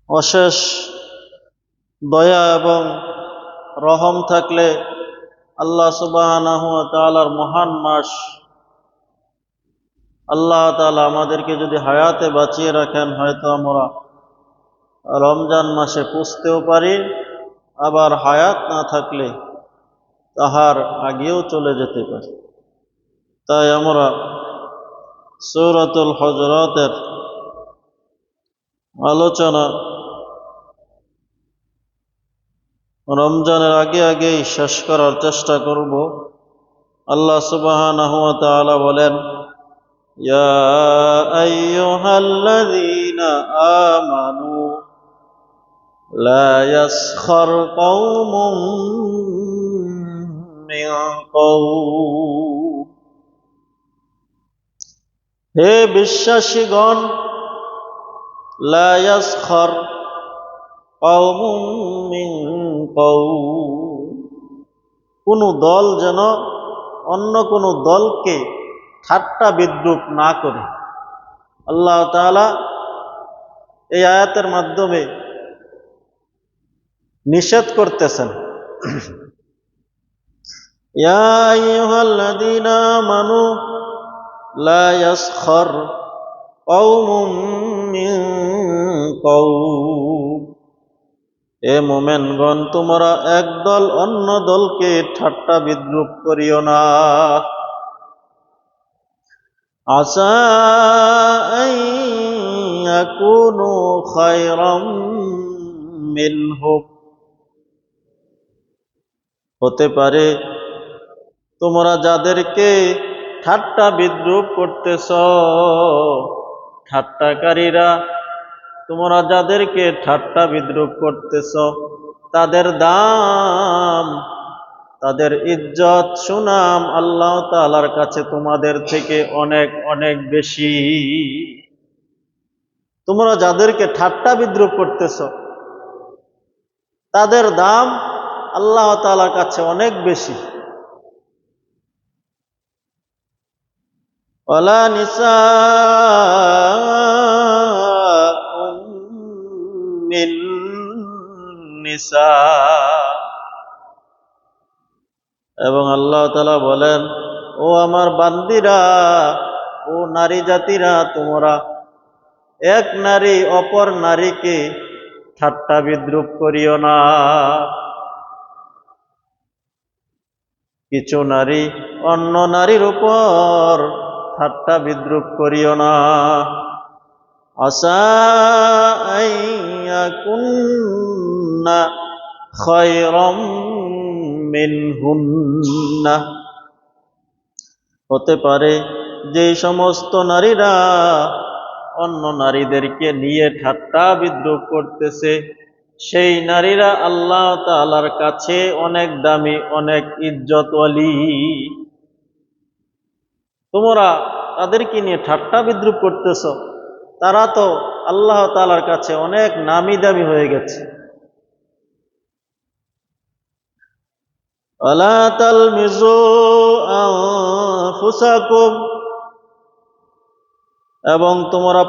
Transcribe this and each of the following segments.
অশেষ দয়া এবং রহম থাকলে আল্লাহ সুবহানাহু ওয়া তাআলার মহান মাস আল্লাহ তাআলা আমাদেরকে যদি হায়াতে বাঁচিয়ে রাখেন, হয়তো আমরা রমজান মাসে পুষতেও পারি, আবার হায়াত না থাকলে তাহার আগেও চলে যেতে পারি। তাই আমরা সূরাতুল হুজুরাতের আলোচনা রমজানের আগেই শেষ করার চেষ্টা করব। আল্লাহ সুবহানাহু ওয়া তাআলা বলেন, ইয়া আইয়ুহাল্লাযীনা আমানু লা ইয়াসখার কওমুম মিন কওম, হে বিশ্বাসীগণ, লা ইয়াসখার কওমুম মিন কওম, কোন দল যেন অন্য কোন দলকে ঠাট্টা বিদ্রূপ না করে। আল্লাহ তাআলা এই আয়াতের মাধ্যমে নিষেধ করতেছেন, ইয়া আইয়ুহাল্লাযীনা আমানু লা ইয়াসখার কওমুম মিন কওম, এ মুমিনগণ, তোমরা একদল অন্য দলকে ঠাট্টা বিদ্রূপ করিও না। আসা আন ইয়াকুনু খায়রাম মিনহুম, হতে পারে তোমরা যাদেরকে ঠাট্টা বিদ্রূপ করতেছ, ঠাট্টাকারীরা, তোমরা যাদেরকে ঠাট্টা বিদ্রূপ করতেছ, তাদের দাম, তাদের ইজ্জত সুনাম আল্লাহ তাআলার কাছে তোমাদের থেকে অনেক অনেক বেশি। তোমরা যাদেরকে ঠাট্টা বিদ্রূপ করতেছ, তাদের দাম আল্লাহ তাআলার কাছে অনেক বেশি। ওয়ালা নিসাউম মিন নিসা, এবং আল্লাহ তাআলা বলেন, ও আমার বান্দিরা, ও নারী জাতিরা, তোমরা এক নারী অপর নারীকে ঠাট্টা বিদ্রূপ করিও না। কিছু নারী অন্য নারীর উপর ঠাট্টা বিদ্রূপ করিও না। আসা আন ইয়াকুন্না খায়রাম মিনহুন্না, হতে পারে যে সমস্ত নারীরা অন্য নারীদেরকে নিয়ে ঠাট্টা বিদ্রূপ করতেছে, সেই নারীরা আল্লাহ তাআলার কাছে অনেক দামি, অনেক ইজ্জতওয়ালি। তোমরা তাদেরকে নিয়ে ঠাট্টা বিদ্রূপ করতেছ, তারা তো আল্লাহ তাআলার কাছে অনেক নামি দামি হয়ে গেছে। ওয়ালা তালমিজু আনফুসাকুম, এবং তোমরা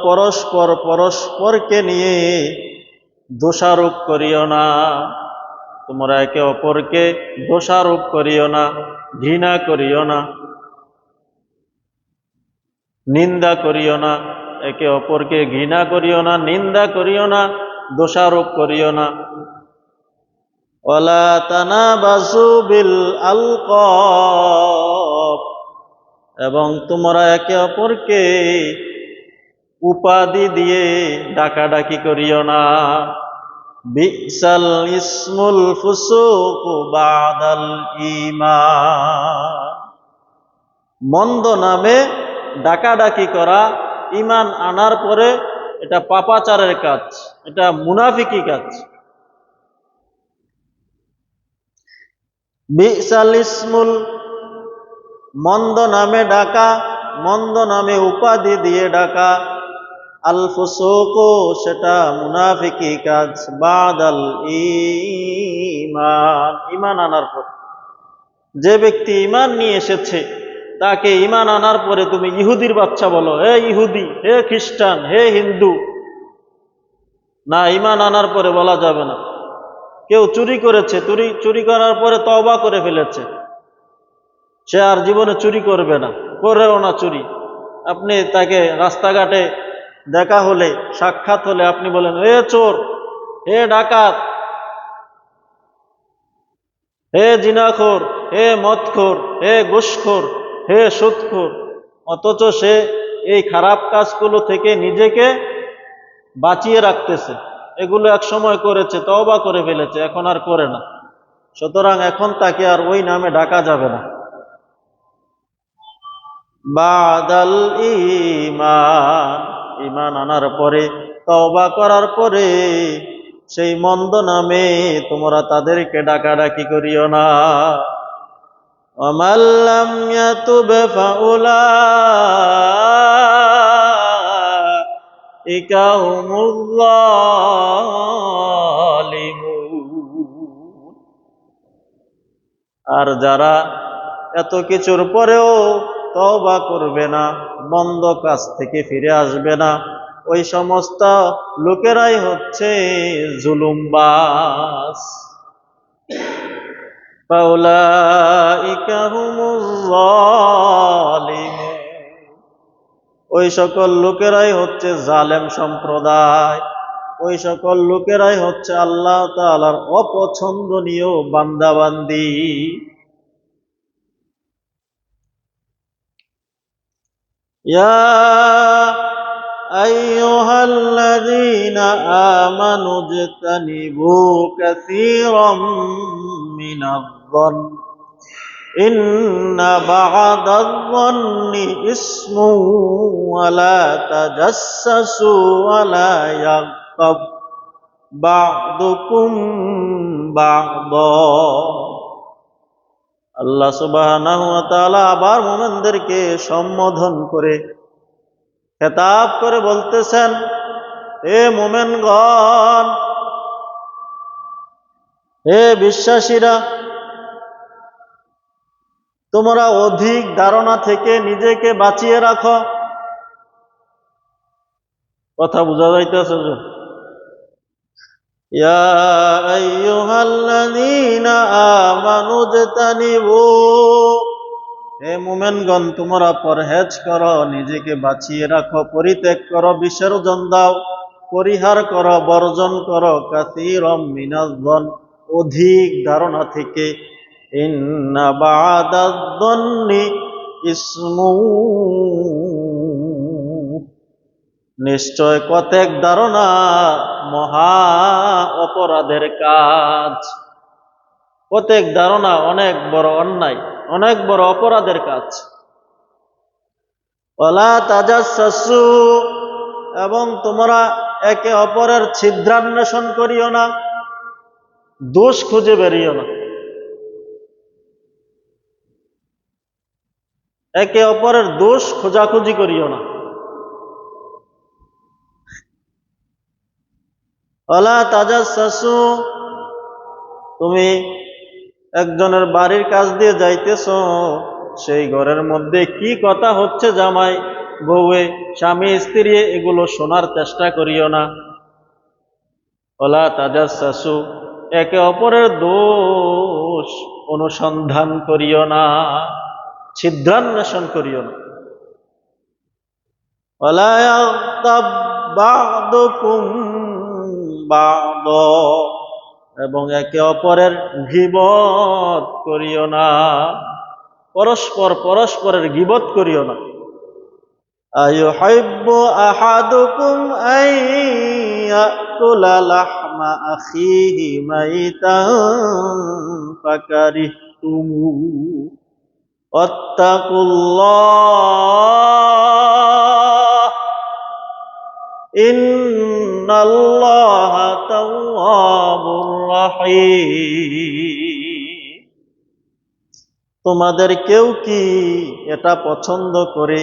পরস্পরকে নিয়ে দোষারোপ করিও না। তোমরা একে অপরকে দোষারোপ করিও না, ঘৃণা করিও না, নিন্দা করিও না। একে অপরকে ঘৃণা করিও না, নিন্দা করিও না, দোষারোপ করিও না। ওয়ালা তানাবাসু বিল আলকাব, এবং তোমরা একে অপরকে উপাধি দিয়ে ডাকাডাকি করিও না। বিসাল ইসমুল ফুসুকু বাদাল ঈমান, মন্দ নামে ডাকাডাকি করা ঈমান আনার পরে এটা পাপাচারের কাজ, এটা মুনাফিকি কাজ। বিসাল ইসমুল, মন্দ নামে ডাকা, মন্দ নামে উপাধি দিয়ে ডাকা। আল ফুসুকু, সেটা মুনাফিকি কাজ। বাদাল ঈমান, ঈমান আনার পর। যে ব্যক্তি ঈমান নিয়ে এসেছে, তাকে ঈমান আনার পরে তুমি ইহুদির বাচ্চা বলো, হে ইহুদি, হে খ্রিস্টান, হে হিন্দু, না, ঈমান আনার পরে বলা যাবে না। কেউ চুরি করেছে, চুরি করার পরে তওবা করে ফেলেছে, সে আর জীবনে চুরি করবে না, করেও না চুরি। আপনি তাকে রাস্তাঘাটে দেখা হলে, সাক্ষাৎ হলে আপনি বলেন, এ চোর, হে ডাকাত, হে জিনাখোর, হে মদখোর, হে ঘুষখোর, হে সুদখোর, অথচ সে এই খারাপ কাজগুলো থেকে নিজেকে বাঁচিয়ে রাখতেছে। এগুলো এক সময় করেছে, তওবা করে ফেলেছে, এখন আর করে না। সুতরাং এখন তাকে আর ওই নামে ডাকা যাবে না। বাদাল ঈমান, ঈমান আনার পরে, তওবা করার পরে সেই মন্দ নামে তোমরা তাদেরকে ডাকাডাকি করিও না। ওয়ামান লাম ইয়াতুব ফাউলাইকা হুমুল যালিমুন। আর যারা এত কিছুর পরেও তওবা করবে না, মন্দ কাজ থেকে ফিরে আসবে না, ওই সমস্ত লোকেরাই হচ্ছে জুলুমবাজ। ফাউলাইকা হুমুল যালিমুন, ওই সকল লোকেরাই হচ্ছে জালেম সম্প্রদায়, ওই সকল লোকেরাই হচ্ছে আল্লাহ তাআলার অপছন্দনীয় বান্দাবান্দি। ইয়া আইয়ুহাল্লাযীনা আমানু ইজতানিবু কাসীরাম মিনায-যন্ন ইন্না বা'দায-যন্নি ইসমুন ওয়া লা তাজাসসাসু ওয়া লা ইয়াগতাব বা'দুকুম বা'দা। আল্লাহ সুবহানাহু ওয়া তাআলা আবার মুমিনদেরকে সম্বোধন করে, খেতাব করে বলতেছেন, হে মুমিনগণ, হে বিশ্বাসীরা, তোমরা অধিক ধারণা থেকে নিজেকে বাঁচিয়ে রাখো। কথা বোঝা যাইতেছে? ইয়া আইয়ুহাল্লাযীনা আমানু ইজতানিবু, হে মুমিনগণ, তোমরা পরহেজ করো, নিজেকে বাঁচিয়ে রাখো, পরিত্যাগ করো, বিসর্জন দাও, পরিহার করো, বর্জন করো, কাসীরাম মিনায-যন্ন, অধিক ধারণা থেকে। ইন্না বা'দায-যন্নি ইসমুন, নিশ্চয় কতক ধারণা মহা অপরাধের কাজ। কতক ধারণা অনেক বড় অন্যায়, অনেক বড় অপরাধের কাজ। ওয়ালা তাজাসসু, এবং তোমরা একে অপরের ছিদ্রান্বেষণ করিও না, দোষ খুঁজে বেরিও না। একে অপরের দোষ খোঁজাখুঁজি করিও না। ওয়ালা তাজাসসু, তুমি একজনের বাড়ির কাছ দিয়ে যাইতেছ, সেই ঘরের মধ্যে কি কথা হচ্ছে জামাই বউয়ে, স্বামী স্ত্রী, এগুলো শোনার চেষ্টা করিও না। ওয়ালা তাজাসসু, একে অপরের দোষ অনুসন্ধান করিও না, ছিদ্রান্বেষণ করিও না। ওয়ালা ইয়াগতাব বা'দুকুম বা'দা, এবং একে অপরের গীবত করিও না, পরস্পরের গীবত করিও না। আইয়ুহিব্বু আহাদুকুম আন ইয়াকুলা লাহমা আখিহি মাইতান ফাকারিহতুমু ওয়াত্তাকুল্লাহ ইন্নাল্লাহা তাওয়াবুর রাহিম। তোমাদের কেউ কি এটা পছন্দ করে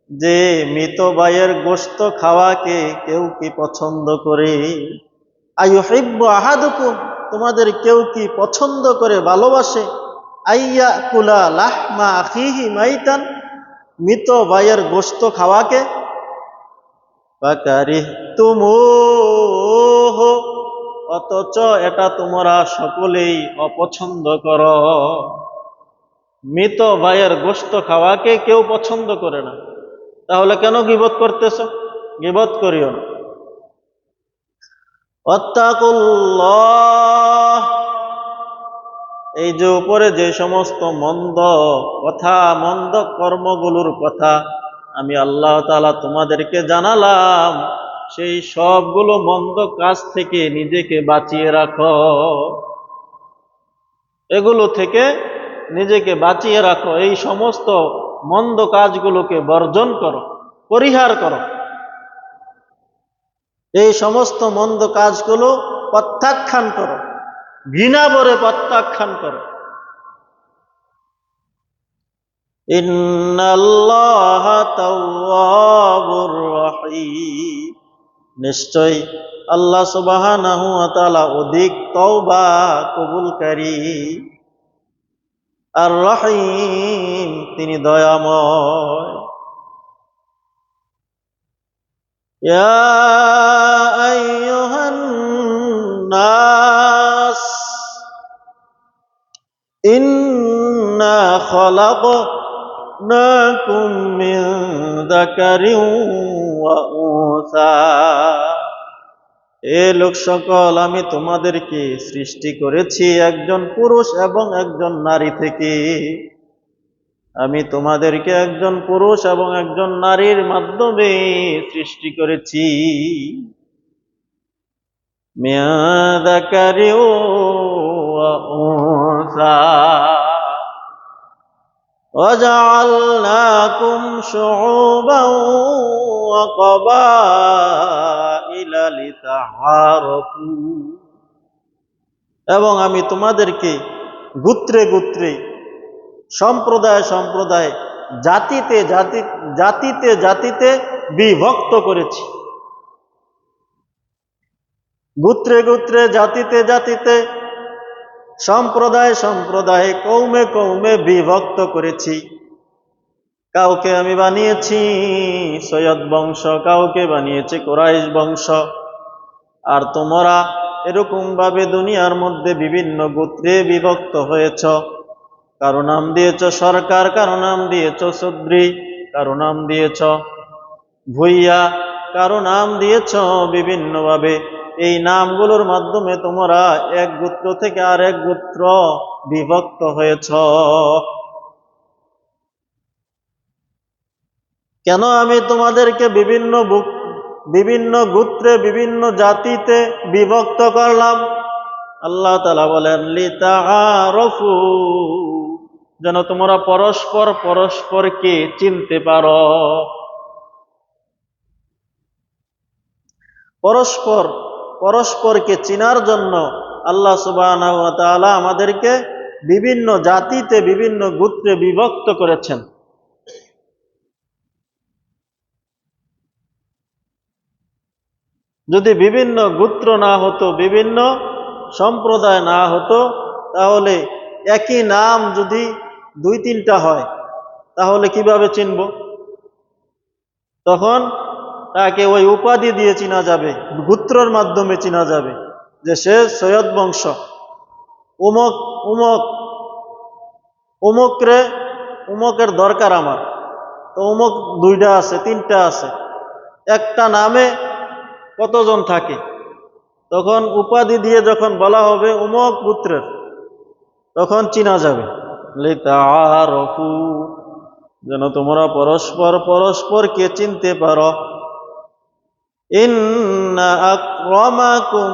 যে মৃত ভাইয়ের গোশত খাওয়াকে কেউ কি পছন্দ করে? আইয়ুহিব্বু আহাদুকুম, তোমাদের কেউ কি পছন্দ করে, ভালোবাসে, আইয়াকুলা লাহমা আখিহি মাইতান, মৃত ভাইয়ের গোশত খাওয়াকে? ফাকারিহতুমু, অথচ এটা তোমরা সকলেই অপছন্দ করো। মৃত ভাইয়ের গোশত খাওয়াকে কেউ পছন্দ করে না, তাহলে কেন গীবত করতেছ? গীবত করিও না। ওয়াত্তাকুল্লাহ, এই যে উপরে যে সমস্ত মন্দ কথা, মন্দ কর্মগুলোর কথা আমি আল্লাহ তাআলা তোমাদেরকে জানালাম, সেই সবগুলো মন্দ কাজ থেকে নিজেকে বাঁচিয়ে রাখো। এগুলো থেকে নিজেকে বাঁচিয়ে রাখো, এই সমস্ত মন্দ কাজগুলোকে বর্জন করো, পরিহার করো, এই সমস্ত মন্দ কাজগুলো প্রত্যাখ্যান করো, ঘৃণা ভরে প্রত্যাখ্যান করো। ইন্নাল্লাহা তাওয়াবুর রহিম, নিশ্চয় আল্লাহ সুবহানাহু ওয়া তাআলা অধিক তওবা কবুলকারী, আর রহিম, তিনি দয়াময়। ইয়া আইয়ুহান নাস ইন্না খালাকনাকুম মিন যাকারিন ওয়া উনসা, এ লোক সকল, আমি তোমাদেরকে সৃষ্টি করেছি একজন পুরুষ এবং একজন নারী থেকে। আমি তোমাদেরকে একজন পুরুষ এবং একজন নারীর মাধ্যমে সৃষ্টি করেছি। মিন যাকারিন ওয়া উনসা وجعلناكم شعوبا وقبائل لتعارفوا, এবং আমি তোমাদেরকে গোত্রে গোত্রে, সম্প্রদায় সম্প্রদায়, জাতিতে জাতিতে জাতিতে বিভক্ত করেছি। গোত্রে গোত্রে, জাতিতে জাতিতে, সম্প্রদায় সম্প্রদায়, কৌমে কৌমে বিভক্ত করেছি। কাউকে আমি বানিয়েছি সৈয়দ বংশ, কাউকে বানিয়েছি কুরাইশ বংশ। আর তোমরা এরকম ভাবে দুনিয়ার মধ্যে বিভিন্ন গোত্রে বিভক্ত হয়েছ। কারো নাম দিয়েছ সরকার, কারো নাম দিয়েছ চৌধুরী, কারো নাম দিয়েছ ভুইয়া, কারো নাম দিয়েছ বিভিন্ন ভাবে। এই নামগুলোর মাধ্যমে তোমরা এক গোত্র থেকে আরেক গোত্র বিভক্ত হয়েছ। কেন আমি তোমাদেরকে বিভিন্ন গোত্রে, বিভিন্ন জাতিতে বিভক্ত করলাম? আল্লাহ তাআলা বলেন লিতাআরাফু, যেন তোমরা পরস্পর পরস্পরকে চিনতে পারো। পরস্পর পরস্পরকে চিনার জন্য আল্লাহ সুবহানাহু ওয়া তাআলা আমাদেরকে বিভিন্ন জাতিতে, বিভিন্ন গোত্রে বিভক্ত করেছেন। যদি বিভিন্ন গোত্র না হতো, বিভিন্ন সম্প্রদায় না হতো, তাহলে একই নাম যদি দুই তিনটা হয়, তাহলে কিভাবে চিনব? তখন তাকে ওই উপাধি দিয়ে চিনা যাবে, গোত্রের মাধ্যমে চিনা যাবে যে সে সৈয়দ বংশ, উমক উমক উমকরে, উমকের দরকার আমার, তো উমক দুইটা আছে, তিনটা আছে, একটা নামে কতজন থাকে, তখন উপাধি দিয়ে যখন বলা হবে উমক গোত্রের, তখন চিনা যাবে। লিতাআরাফু, যেন তোমরা পরস্পর পরস্পরকে চিনতে পারো। ইন্না আকরামাকুম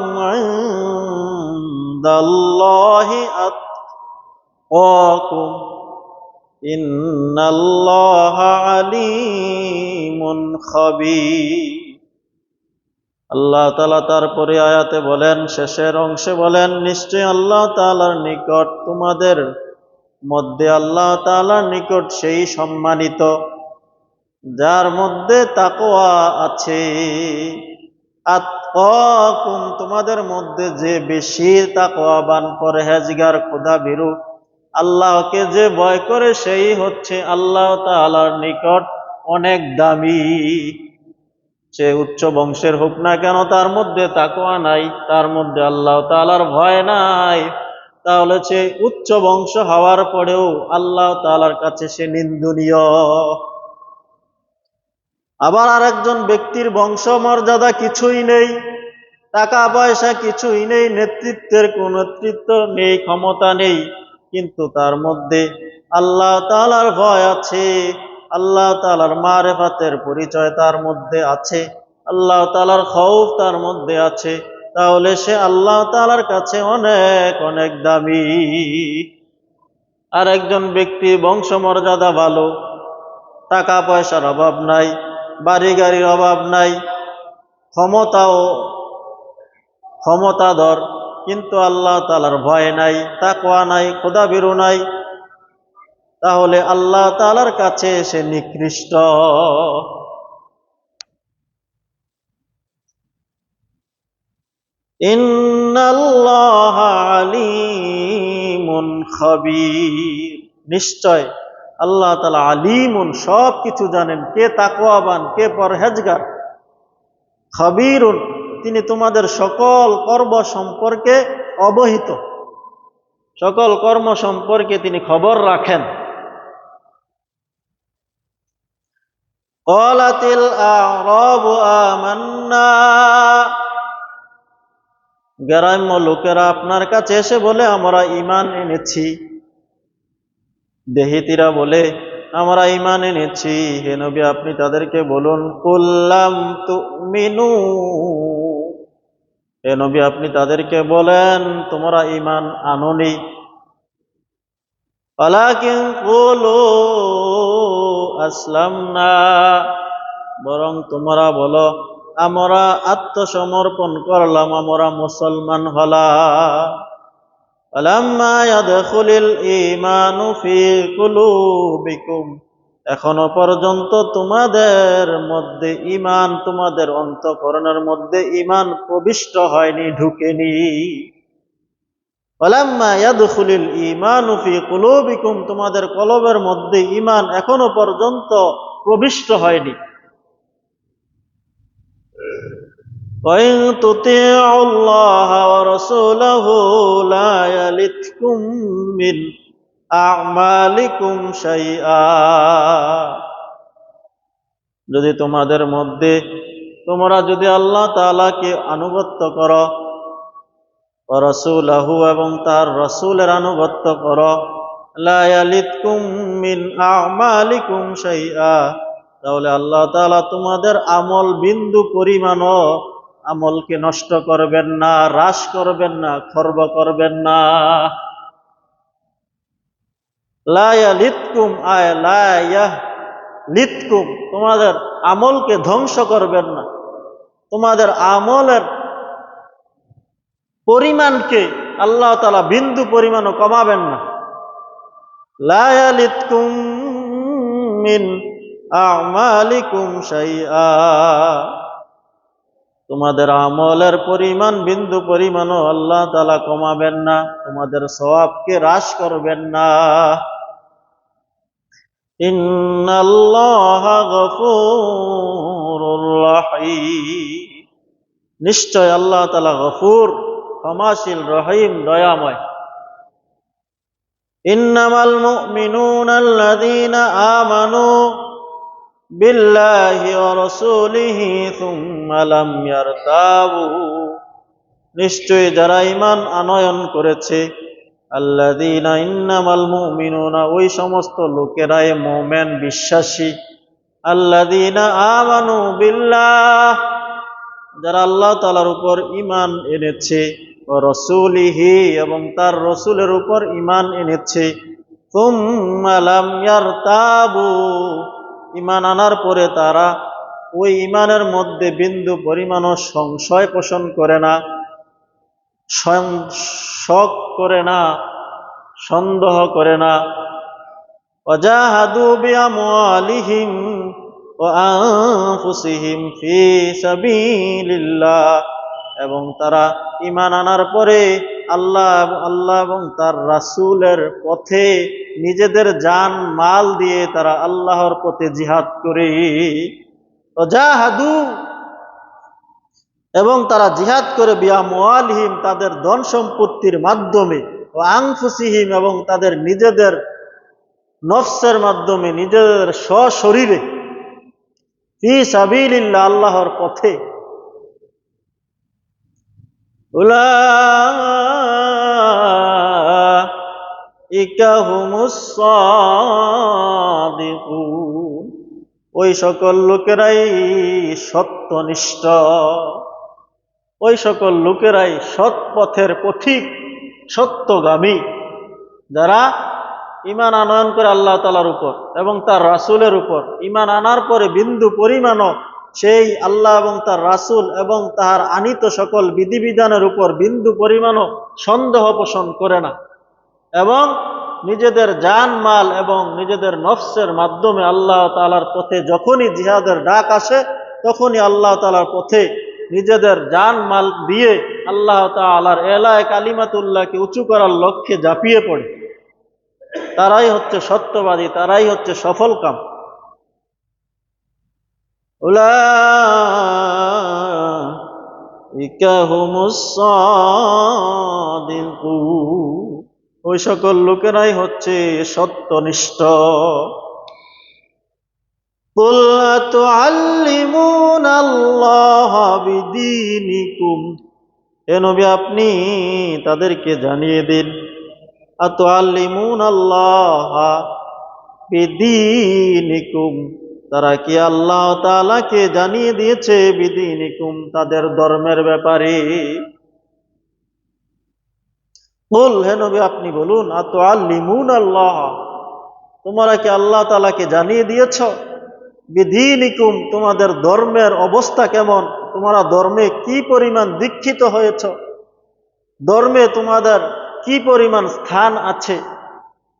ইনদাল্লাহি আতকাকুম ইন্নাল্লাহা আলীমুন খাবীর। আল্লাহ তাআলা তারপরে আয়াতে বলেন, শেষের অংশে বলেন, নিশ্চয় আল্লাহ তাআলার নিকট, তোমাদের মধ্যে আল্লাহ তাআলার নিকট সেই সম্মানিত যার মধ্যে তাকওয়া আছে। আতকাকুম, তোমাদের মধ্যে যে বেশি তাকওয়াবান, পরহেজগার, খোদাভীরু, আল্লাহকে যে ভয় করে, সেই হচ্ছে আল্লাহ তাআলার নিকট অনেক দামি। সে উচ্চ বংশের হোক না কেন, তার মধ্যে তাকওয়া নাই, তার মধ্যে আল্লাহ তাআলার ভয় নাই, তাহলে সে উচ্চ বংশ হওয়ার পরেও আল্লাহ তাআলার কাছে সে নিন্দনীয়। আবার আরেকজন ব্যক্তির বংশ মর্যাদা কিছুই নেই, টাকা পয়সা কিছুই নেই, নেতৃত্বের কোন নেতৃত্ব নেই, ক্ষমতা নেই, কিন্তু তার মধ্যে আল্লাহ তাআলার ভয় আছে, আল্লাহ তাআলার মারিফাতের পরিচয় তার মধ্যে আছে, আল্লাহ তাআলার খৌফ তার মধ্যে আছে, তাহলে সে আল্লাহ তাআলার কাছে অনেক অনেক দামি। আর একজন ব্যক্তি বংশ মর্যাদা ভালো, টাকা পয়সার অভাব নাই, বাড়ি গাড়ির অভাব নাই, ক্ষমতাধর, কিন্তু আল্লাহ তাআলার ভয় নাই, তাকওয়া নাই, খোদাভীরু নাই, তাহলে আল্লাহ তাআলার কাছে সে নিকৃষ্ট। ইন্নাল্লাহা আলীমুন খাবীর, নিশ্চয় আল্লাহ তাআলা আলীমুন, সব কিছু জানেন, কে তাকওয়াবান, কে পরহেজগার, খাবীরুন, তিনি তোমাদের সকল কর্ম সম্পর্কে অবহিত, সকল কর্ম সম্পর্কে তিনি খবর রাখেন। ক্বালাতিল আ'রাবু আমান্না, গ্রাম্য লোকেরা আপনার কাছে এসে বলে আমরা ঈমান এনেছি, দেহিতিরা বলে আমরা ঈমান এনেছি। হে নবী, আপনি তাদেরকে বলুন কুল্লাম তুমিনু, হে নবী আপনি তাদেরকে বলেন তোমরা ঈমান আনোনি, ওয়ালাকিন কুলু আসলামনা, বরং তোমরা বলো আমরা আত্মসমর্পণ করলাম, আমরা মুসলমান হলাম। ফালাম্মা ইয়াদখুলিল ঈমানু ফি কুলুবিকুম, এখনো পর্যন্ত তোমাদের মধ্যে ঈমান, তোমাদের অন্তঃকরণের মধ্যে ঈমান প্রবিষ্ট হয়নি, ঢুকেনি। ফালাম্মা ইয়াদখুলিল ঈমানু ফি কুলুবিকুম, তোমাদের কলবের মধ্যে ঈমান এখনো পর্যন্ত প্রবিষ্ট হয়নি। وَإِن تُطِيعُوا اللَّهَ وَرَسُولَهُ لَا يَلِتْكُم مِّنْ أَعْمَالِكُمْ شَيْئًا, যদি তোমাদের মধ্যে তোমরা যদি আল্লাহ তাআলাকে আনুগত্য করো, রাসূলাহু এবং তার রাসূলের আনুগত্য করো, লা ইয়ালিতকুম মিন আ'মালিকুম শাইআ, তাহলে আল্লাহ তাআলা তোমাদের আমল বিন্দু পরিমাণও আমলকে নষ্ট করবেন না, হ্রাস করবেন না, খর্ব করবেন না। লা ইয়ালিতকুম আয় লা ইয়াহলিতকুম, তোমাদের আমলকে ধ্বংস করবেন না, তোমাদের আমলের পরিমাণকে আল্লাহ তাআলা বিন্দু পরিমাণও কমাবেন না। লা ইয়ালিতকুম মিন আ'মালিকুম শাইআ, তোমাদের আমলের পরিমাণ বিন্দু পরিমাণও আল্লাহ তাআলা কমাবেন না, তোমাদের সওয়াবকে হ্রাস করবেন না। ইন্নাল্লাহা গফুরুর রাহিম, নিশ্চয় আল্লাহ তাআলা গফুর, ক্ষমাশীল, রহিম, দয়াময়। ইন্নামাল মুমিনুনা আল্লাযীনা আমানু বিল্লাহি ওয়া রাসূলিহি সুম্মা লাম ইয়ারতাবু, নিশ্চয় যারা ঈমান আনয়ন করেছে, আল্লাযীনা, ইন্নামাল মুমিনুনা, ওই সমস্ত লোকেরাই মুমিন, বিশ্বাসী, আল্লাযীনা আমানু বিল্লাহ, যারা আল্লাহ তাআলার উপর ঈমান এনেছে, ও রাসূলিহি, এবং তার রাসূলের উপর ঈমান এনেছে, সুম্মা লাম ইয়ারতাবু, ঈমান আনার পরে তারা ওই ঈমানের মধ্যে বিন্দু পরিমাণও সংশয় পোষণ করে না, শক করে না, সন্দেহ করে না। ওয়াজাহাদু বিআমওয়ালিহিম ওয়া আনফুসিহিম ফি সাবিলিল্লাহ, এবং তারা ঈমান আনার পরে আল্লাহ এবং তার রাসূলের পথে নিজেদের জান মাল দিয়ে তারা আল্লাহর পথে জিহাদ করে। ওয়াজাহাদু, এবং তারা জিহাদ করে বিআমওয়ালিহিম তাদের ধন সম্পত্তির মাধ্যমে, ও আনফুসিহিম এবং তাদের নিজেদের নফসের মাধ্যমে, নিজেদের স্বশরীরে, ফি সাবিলিল্লাহ আল্লাহর পথে, উলাইকা হুমুস সাদিকুন, ওই সকল লোকেরাই সত্যনিষ্ঠ, ওই সকল লোকেরাই সৎ পথের পথিক, সত্যগামী, যারা ঈমান আনয়ন করে আল্লাহ তাআলার উপর এবং তার রাসূলের উপর। ঈমান আনার পরে বিন্দু পরিমাণও সেই আল্লাহ এবং তার রাসূল এবং তাহার আনিত সকল বিধিবিধানের উপর বিন্দু পরিমাণও সন্দেহ পোষণ করে না, এবং নিজেদের জান মাল এবং নিজেদের নফসের মাধ্যমে আল্লাহ তাআলার পথে যখনই জিহাদের ডাক আসে তখনই আল্লাহ তাআলার পথে নিজেদের জান মাল দিয়ে আল্লাহ তাআলার এলায়ে কালিমাতুল্লাহকে উঁচু করার লক্ষ্যে ঝাঁপিয়ে পড়ে, তারাই হচ্ছে সত্যবাদী, তারাই হচ্ছে সফলকাম। উলাইকা হুমুস সাদিকুন, ওই সকল লোকেরাই হচ্ছে সত্যনিষ্ঠ। কুল আতুআল্লিমুনাল্লাহা বিদীনিকুম, হে নবী আপনি তাদেরকে জানিয়ে দিন, আতুআল্লিমুনাল্লাহা বিদীনিকুম, তারা কি আল্লাহ তাআলাকে জানিয়ে দিয়েছে বিদীনিকুম, তাদের ধর্মের ব্যাপারে। কুল, হে নবী আপনি বলুন, আতুআল্লিমুনাল্লাহ, তোমরা কি আল্লাহ তাআলাকে জানিয়ে দিয়েছ বিদীনিকুম, তোমাদের ধর্মের অবস্থা কেমন, তোমরা ধর্মে কি পরিমাণ দীক্ষিত হয়েছ, ধর্মে তোমাদের কি পরিমাণ স্থান আছে,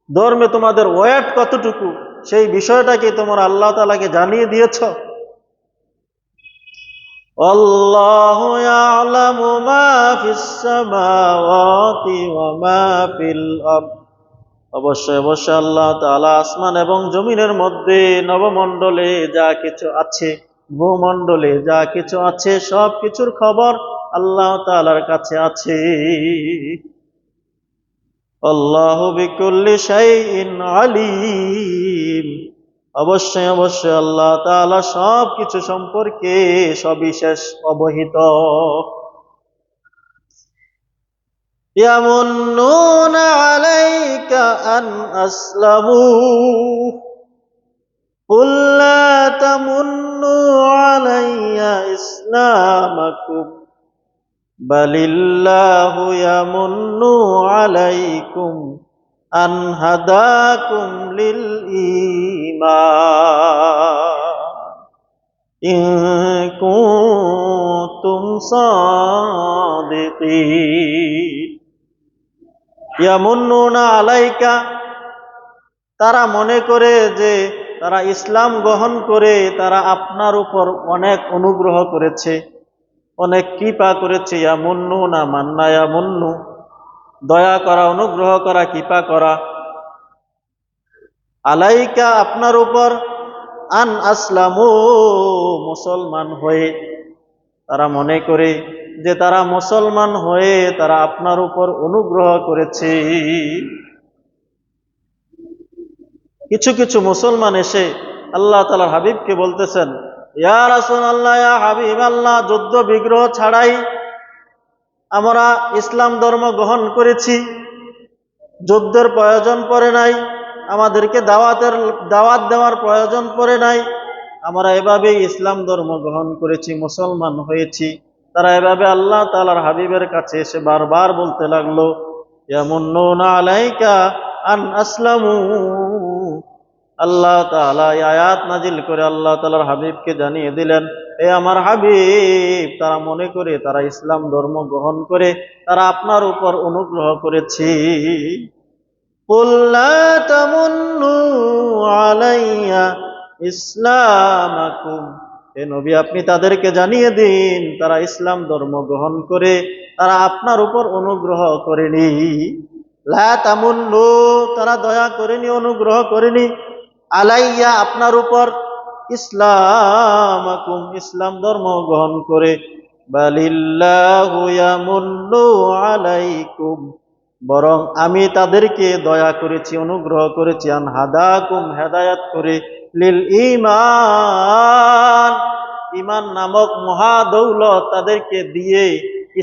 ধর্মে তোমাদের ওয়েট কতটুকু, সেই বিষয়টাকে তোমরা আল্লাহ তাআলাকে জানিয়ে দিয়েছ। আল্লাহু ইয়ালামু মা ফিস সামাওয়াতি ওয়া মা ফিল আরদ, অবশ্যই অবশ্যই আল্লাহ তাআলা আসমান এবং জমিনের মধ্যে, নবমণ্ডলে যা কিছু আছে, ভূমণ্ডলে যা কিছু আছে, সব কিছুর খবর আল্লাহ তাআলার কাছে আছে। আল্লাহু বিকুল্লি শাইইন আলীম, অবশ্যই অবশ্যই আল্লাহ তাআলা সব কিছু সম্পর্কে সবিশেষ অবহিত। ইয়ামুন্নুনা আলাইকা আন আসলামু, কুল লা তামুন্নু আলাইয়া ইসলামাকুম, বালিল্লাহু ইয়ামুন্নু আলাইকুম আন হাদাকুম লিল ঈমান ইন কুনতুম সাদিকিন। ইয়ামুন্নুনা আলাইকা, তারা মনে করে যে তারা ইসলাম গ্রহণ করে তারা আপনার উপর অনেক অনুগ্রহ করেছে, অনেক কৃপা করেছে। ইয়ামুন্নুনা মান্না ইয়ামুন্নু, দয়া করা, অনুগ্রহ করা, কৃপা করা। আলাইকা, আপনার উপর, আন আসলামু, মুসলমান হয়ে। তারা মনে করে যে তারা মুসলমান হয়ে তারা আপনার উপর অনুগ্রহ করেছে। কিছু কিছু মুসলমান এসে আল্লাহ তাআলার হাবিবকে বলতেছেন, ইয়া রাসূলুল্লাহ, ইয়া হাবিব আল্লাহ, যুদ্ধ বিগ্রহ ছাড়াই আমরা ইসলাম ধর্ম গ্রহণ করেছি, যুদ্ধের প্রয়োজন পড়ে নাই, আমাদেরকে দাওয়াত দেওয়ার প্রয়োজন পড়ে নাই, আমরা এভাবেই ইসলাম ধর্ম গ্রহণ করেছি, মুসলমান হয়েছি। তারা এভাবে আল্লাহ তাআলার হাবিবের কাছে এসে বারবার বলতে লাগলো, ইয়ামুন্নুনা আলাইকা আন আসলামু। আল্লাহ তাআলা আয়াত নাজিল করে আল্লাহ তাআলার হাবিবকে জানিয়ে দিলেন, এ আমার হাবিব, তারা মনে করে তারা ইসলাম ধর্ম গ্রহণ করে তারা আপনার উপর অনুগ্রহ করেছে। কুল লা তামুন্নু আলাইয়া ইসলামাকুম, হে নবী আপনি তাদেরকে জানিয়ে দিন তারা ইসলাম ধর্ম গ্রহণ করে তারা আপনার উপর অনুগ্রহ করেনি। লা তামুন্নু, তারা দয়া করেনি, অনুগ্রহ করেনি, আলাইয়া, আপনার উপর, ইসলামাকুম, ইসলাম ধর্ম গ্রহণ করে, বালিল্লাহু ইয়ামুন্নু আলাইকুম, বরং আমি তাদেরকে দয়া করেছি, অনুগ্রহ করেছি, আন হাদাকুম, হেদায়াত করে, লিল ঈমান, ঈমান নামক মহা দৌলত তাদেরকে দিয়ে,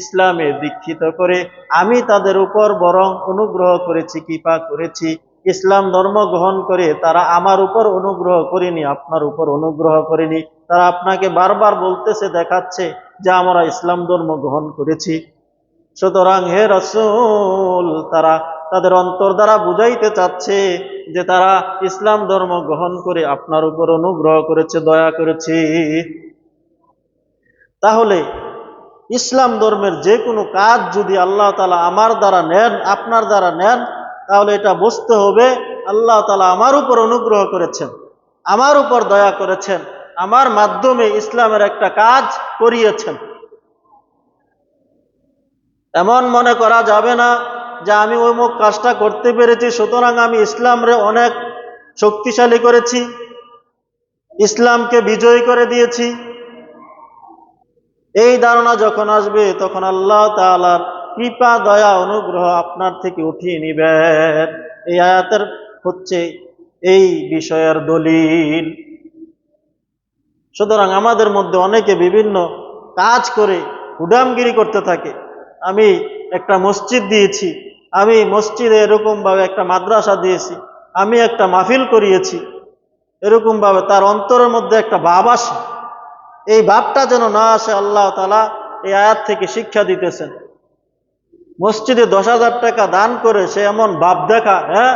ইসলামে দীক্ষিত করে আমি তাদের উপর বরং অনুগ্রহ করেছি, কৃপা করেছি। ইসলাম ধর্ম গ্রহণ করে তারা আমার উপর অনুগ্রহ করেনি, আপনার উপর অনুগ্রহ করেনি। তারা আপনাকে বারবার বলতেছে, দেখাচ্ছে যে আমরা ইসলাম ধর্ম গ্রহণ করেছি। সুতরাং হে রাসূল, তারা তাদের অন্তর দ্বারা বুঝাইতে চাচ্ছে যে তারা ইসলাম ধর্ম গ্রহণ করে আপনার উপর অনুগ্রহ করেছে, দয়া করেছে। তাহলে ইসলাম ধর্মের যে কোনো কাজ যদি আল্লাহ তাআলা আমার দ্বারা নেন, আপনার দ্বারা নেন, তাহলে এটা বুঝতে হবে আল্লাহ তাআলা আমার উপর অনুগ্রহ করেছেন, আমার উপর দয়া করেছেন, আমার মাধ্যমে ইসলামের একটা কাজ করিয়েছেন। এমন মনে করা যাবে না যে আমি অমুক কাজটা করতে পেরেছি, সুতরাং আমি ইসলামরে অনেক শক্তিশালী করেছি, ইসলামকে বিজয়ী করে দিয়েছি। এই ধারণা যখন আসবে তখন আল্লাহ তাআলার কৃপা, দয়া, অনুগ্রহ আপনার থেকে উঠিয়ে নিবেন। এই আয়াতের হচ্ছে এই বিষয়ের দলিল। সুতরাং আমাদের মধ্যে অনেকে বিভিন্ন কাজ করে হুডামগিরি করতে থাকে। আমি একটা মসজিদ দিয়েছি, আমি মসজিদে এরকমভাবে একটা মাদ্রাসা দিয়েছি, আমি একটা মাহফিল করিয়েছি, এরকমভাবে তার অন্তরের মধ্যে একটা ভাব আসে। এই ভাবটা যেন না আসে, আল্লাহ তাআলা এই আয়াত থেকে শিক্ষা দিতেছেন। মসজিদে 10,000 টাকা দান করে সে এমন ভাব দেখা, হ্যাঁ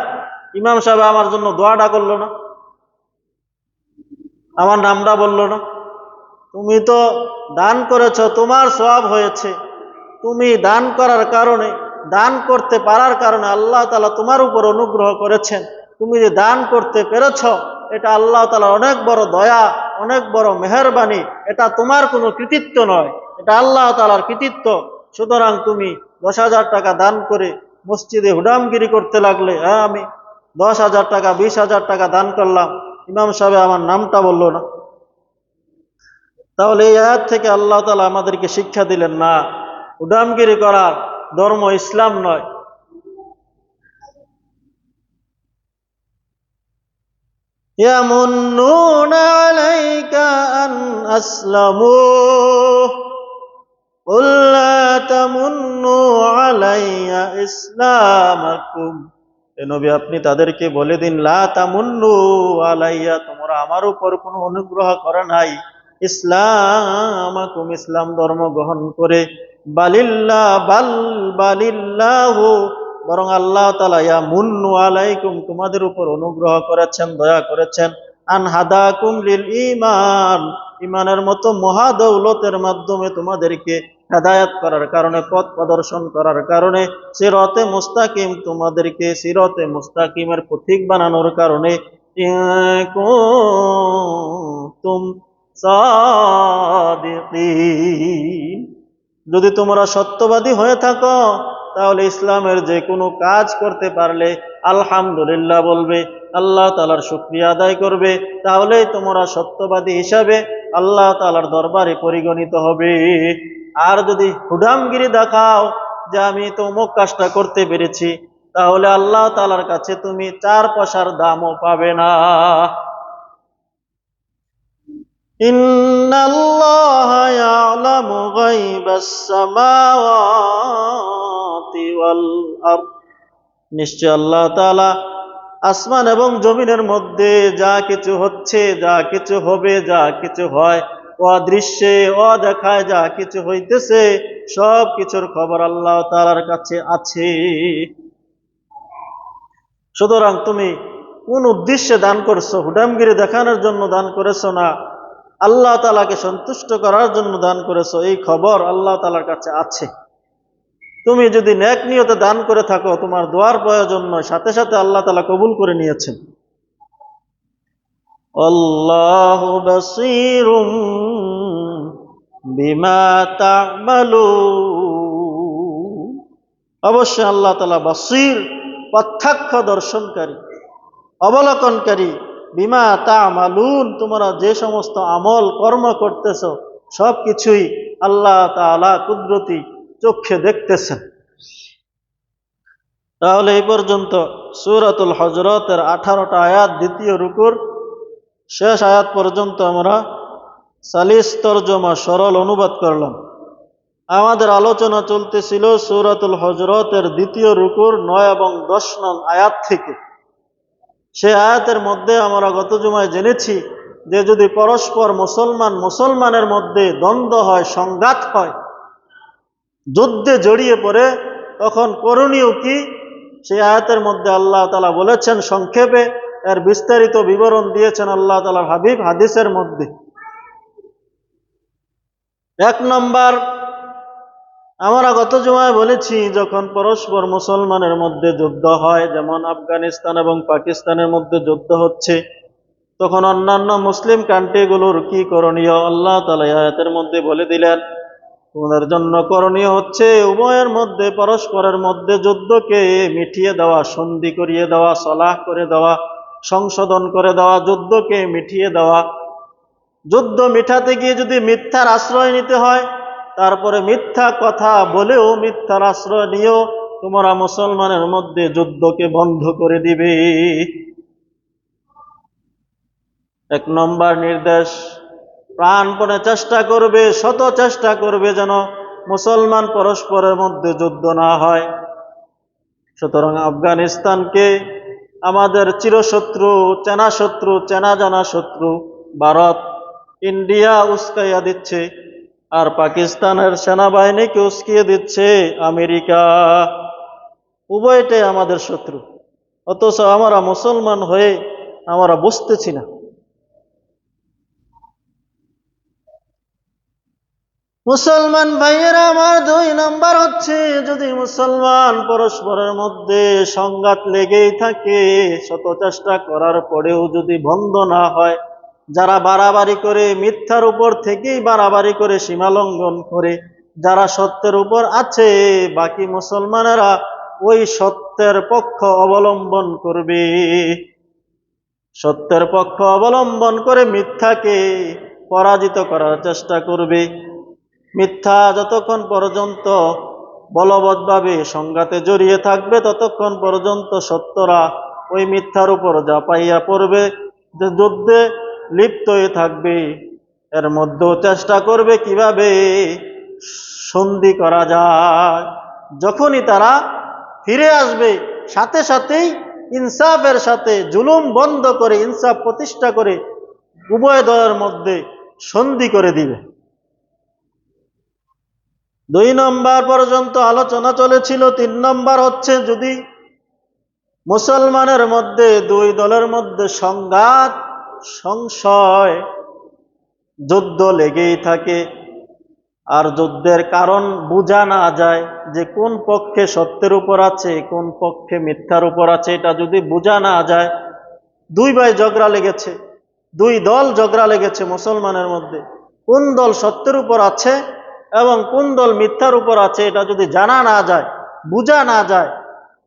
ইমাম সাহেব আমার জন্য দোয়াটা করলো না, আমার নামটা বললো না। তুমি তো দান করেছ, তোমার সওয়াব হয়েছে, তুমি দান করার কারণে, দান করতে পারার কারণে আল্লাহ তাআলা তোমার উপর অনুগ্রহ করেছেন। তুমি যে দান করতে পেরেছ, এটা আল্লাহ তাআলার অনেক বড় দয়া, অনেক বড় মেহেরবানি। এটা তোমার কোনো কৃতিত্ব নয়, এটা আল্লাহ তাআলার কৃতিত্ব। সুতরাং তুমি 10,000 টাকা দান করে মসজিদে হুডামগিরি করতে লাগলে, হ্যাঁ আমি 10,000 টাকা, 20,000 টাকা দান করলাম, ইমাম সাহেব আমার নামটা বললো না। তাহলে এই আয়াত থেকে আল্লাহ তাআলা আমাদেরকে শিক্ষা দিলেন, না, উডামগিরি করার ধর্ম ইসলাম নয়। ইয়ামুন্নুনা আলাইকা আন আসলামু কুল লা তামুন্নু আলাইয়া ইসলামাকুম, এ নবী আপনি তাদেরকে বলে দিন, লা তামুন্নু আলাইয়া, তোমরা আমার উপর কোনো অনুগ্রহ করে নাই ইসলামাকুম, ইসলাম ধর্ম গ্রহণ করে, বালিল্লাহু, বরং আল্লাহ তাআলা ইয়ামুন্নু আলাইকুম, তোমাদের উপর অনুগ্রহ করেছেন, দয়া করেছেন, আন হাদাকুম লিল ঈমান, ঈমানের মতো মহা দৌলতের মাধ্যমে তোমাদেরকে হেদায়েত করার কারণে, পথ প্রদর্শন করার কারণে, সিরাতে মুস্তাকিম, তোমাদেরকে সিরাতে মুস্তাকিমের পথিক বানানোর কারণে, কুনতুম সাদিকিন, যদি তোমরা সত্যবাদী হয়ে থাকো, তাহলে ইসলামের যে কোনো কাজ করতে পারলে আলহামদুলিল্লাহ বলবে, আল্লাহ তাআলার শুকরিয়া আদায় করবে, তাহলেই তোমরা সত্যবাদী হিসাবে আল্লাহ তাআলার দরবারে পরিগণিত হবে। আর যদি হুডামগিরি দেখাও যে আমি তো অমুক কাজটা করতে পেরেছি, তাহলে আল্লাহ তাআলার কাছে তুমি 4 পয়সার দামও পাবে না। ইন্নাল্লাহা ইয়ালামু গায়বাস সামাওয়াতি ওয়াল আরদ, নিশ্চয় আল্লাহ তাআলা আসমান এবং জমিনের মধ্যে যা কিছু হচ্ছে, যা কিছু হবে, যা কিছু হয়, অদৃশ্যে অদেখায় যা কিছু হইতেছে, সব কিছুর খবর আল্লাহ তাআলার কাছে আছে। সুতরাং তুমি কোন উদ্দেশ্যে দান করছো? হুডামগিরি দেখানোর জন্য দান করেছো না, আল্লাহ তাআলাকে সন্তুষ্ট করার জন্য দান করেছো, এই খবর আল্লাহ তাআলার কাছে আছে। তুমি যদি নেক নিয়তে দান করে থাকো, তোমার দোয়ার প্রয়োজন নয়, সাথে সাথে আল্লাহ তাআলা কবুল করে নিয়েছেন। আল্লাহু বাসীরুম বিমা তা'মালুন, অবশ্যই আল্লাহ তাআলা বাসীর, প্রত্যক্ষ দর্শনকারী, অবলোকনকারী, বিমা তা'মালুন, তোমরা যে সমস্ত আমল কর্ম করতেছো সব কিছুই আল্লাহ তাআলা কুদরতি চোখে দেখতেছেন। তাহলে এই পর্যন্ত সূরাতুল হুজুরাতের 18টা আয়াত দ্বিতীয় রুকুর শেষ আয়াত পর্যন্ত আমরা সালিস তরজমা সরল অনুবাদ করলাম। আমাদের আলোচনা চলতেছিল সূরাতুল হুজুরাতের দ্বিতীয় রুকুর 9 এবং 10 নং আয়াত থেকে। সে আয়াতের মধ্যে আমরা গত জুমায় জেনেছি যে যদি পরস্পর মুসলমানের মধ্যে দ্বন্দ্ব হয়, সংঘাত হয়, যুদ্ধে জড়িয়ে পড়ে, তখন করণীয় কি, সেই আয়াতের মধ্যে আল্লাহ তাআলা বলেছেন সংক্ষেপে। এর বিস্তারিত বিবরণ দিয়েছেন আল্লাহ তাআলার হাবিব হাদিসের মধ্যে। 1 নম্বর, আমরা গত জুমায় বলেছি যখন পরস্পর মুসলমানের মধ্যে যুদ্ধ হয়, যেমন আফগানিস্তান এবং পাকিস্তানের মধ্যে যুদ্ধ হচ্ছে, তখন অন্যান্য মুসলিম কান্ট্রিগুলোর কি করণীয় আল্লাহ তাআলা আয়াতের মধ্যে বলে দিলেন। তোমাদের জন্য করণীয় হচ্ছে উভয়ের মধ্যে পরস্পরের মধ্যে যুদ্ধকে মিটিয়ে দেওয়া, সন্ধি করিয়ে দেওয়া, সলাহ করে দেওয়া, সংশোধন করে দেওয়া, যুদ্ধকে মিটিয়ে দেওয়া। যুদ্ধ মিটাতে গিয়ে যদি মিথ্যার আশ্রয় নিতে হয়, তারপরে মিথ্যা কথা বলেও মিথ্যার আশ্রয় নিয়েও তোমরা মুসলমানের মধ্যে যুদ্ধকে বন্ধ করে দিবে। 1 নম্বর নির্দেশ, প্রাণপণে চেষ্টা করবে, শত চেষ্টা করবে যেন মুসলমান পরস্পরের মধ্যে যুদ্ধ না হয়। সুতরাং আফগানিস্তানকে আমাদের চিরশত্রু, চেনা জানা শত্রু ভারত, ইন্ডিয়া উস্কাইয়া দিচ্ছে, আর পাকিস্তানের সেনাবাহিনীকে উস্কিয়ে দিচ্ছে আমেরিকা। উভয়টাই আমাদের শত্রু, অথচ আমরা মুসলমান হয়ে আমরা বুঝতেছি না। মুসলমান ভাইয়েরা আমার 2 নম্বর হচ্ছে, যদি মুসলমান পরস্পরের মধ্যে সংঘাত লেগেই থাকে, শত চেষ্টা করার পরেও যদি বন্ধ না হয়, যারা বাড়াবাড়ি করে, মিথ্যার উপর থেকেই বাড়াবাড়ি করে, সীমা লঙ্ঘন করে, যারা সত্যের উপর আছে, বাকি মুসলমানেরা ওই সত্যের পক্ষ অবলম্বন করবে। সত্যের পক্ষ অবলম্বন করে মিথ্যাকে পরাজিত করার চেষ্টা করবে। মিথ্যা যতক্ষণ পর্যন্ত বলবৎভাবে সংঘাতে জড়িয়ে থাকবে, ততক্ষণ পর্যন্ত সত্যরা ওই মিথ্যার উপর ঝাঁপাইয়া পড়বে, যে যুদ্ধে লিপ্ত হয়ে থাকবে। এর মধ্যেও চেষ্টা করবে কিভাবে সন্ধি করা যায়। যখনই তারা ফিরে আসবে, সাথে সাথেই ইনসাফের সাথে জুলুম বন্ধ করে, ইনসাফ প্রতিষ্ঠা করে উভয় দলের মধ্যে সন্ধি করে দিবে। 2 নম্বর পর্যন্ত আলোচনা চলেছিল। 3 নম্বর হচ্ছে, যদি মুসলমানের মধ্যে 2 দলের মধ্যে সংঘাত, সংশয়, যুদ্ধ লেগেই থাকে, আর যুদ্ধের কারণ বোঝা না যায় যে কোন পক্ষে সত্যের উপর আছে, কোন পক্ষে মিথ্যার উপর আছে, এটা যদি বোঝা না যায়, 2 ভাই ঝগড়া লেগেছে, 2 দল ঝগড়া লেগেছে মুসলমানের মধ্যে, কোন দল সত্যের উপর আছে এবং কোন দল মিথ্যার উপর আছে, এটা যদি জানা না যায়, বোঝা না যায়,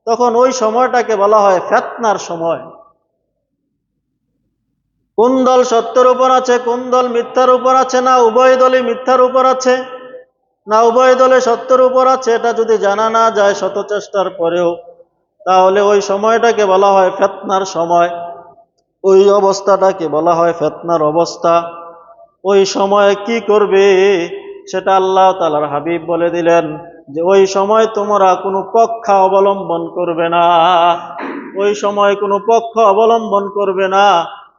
তখন ওই সময়টাকে বলা হয় ফিতনার সময়। কোন দল সত্যের উপর আছে, কোন দল মিথ্যার উপর আছে, না উভয় দলই মিথ্যার উপর আছে, না উভয় দলে সত্যের উপর আছে, এটা যদি জানা না যায় শত চেষ্টার পরেও, তাহলে ওই সময়টাকে বলা হয় ফিতনার সময়। ওই অবস্থাটাকে বলা হয় ফিতনার অবস্থা। ওই সময় কি করবে সেটা আল্লাহ তাআলার হাবিব বলে দিলেন, যে ওই সময় তোমরা কোনো পক্ষ অবলম্বন করবে না, ওই সময় কোনো পক্ষ অবলম্বন করবে না,